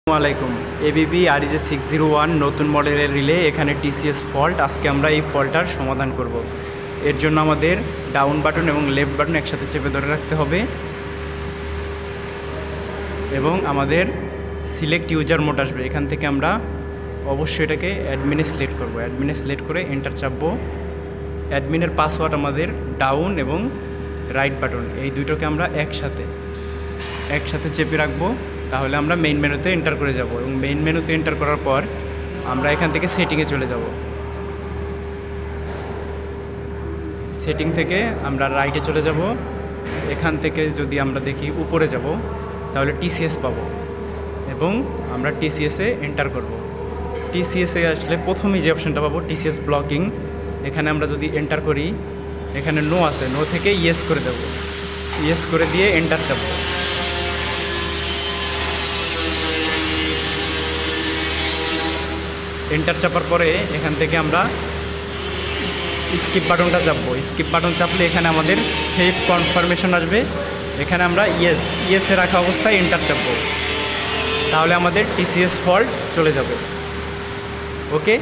আসসালামাইকুম। ABB REJ 601 নতুন মডেলের রিলে, এখানে টিসিএস ফল্ট। আজকে আমরা এই ফল্টটার সমাধান করব। এর জন্য আমাদের ডাউন বাটন এবং লেফট বাটন একসাথে চেপে ধরে রাখতে হবে এবং আমাদের সিলেক্ট ইউজার মোড আসবে। এখান থেকে আমরা অবশ্যই এটাকে অ্যাডমিনে সিলেক্ট করব। অ্যাডমিনে সিলেক্ট করে এন্টার চাপবো। অ্যাডমিনের পাসওয়ার্ড আমাদের ডাউন এবং রাইট বাটন, এই দুটোকে আমরা একসাথে চেপে রাখবো। তাহলে আমরা মেইন মেনুতে এন্টার করে যাব এবং মেইন মেনুতে এন্টার করার পর আমরা এখান থেকে সেটিংয়ে চলে যাব। সেটিং থেকে আমরা রাইটে চলে যাব। এখান থেকে যদি আমরা দেখি উপরে যাব তাহলে টিসিএস পাবো এবং আমরা টিসিএসে এন্টার করব। টিসিএসে আসলে প্রথমেই যে অপশানটা পাবো টিসিএস ব্লকিং, এখানে আমরা যদি এন্টার করি, এখানে নো আছে, নো থেকে ইয়েস করে দেব। ইয়েস করে দিয়ে এন্টার চাপবো। এন্টার চাপার পরে এখান থেকে আমরা স্কিপ বাটনটা চাপবো। স্কিপ বাটন চাপলে এখানে আমাদের সেভ কনফার্মেশন আসবে। এখানে আমরা ইয়েসে রাখা অবস্থায় এন্টার চাপবো। তাহলে আমাদের টিসিএস ফল্ট চলে যাবে। ওকে।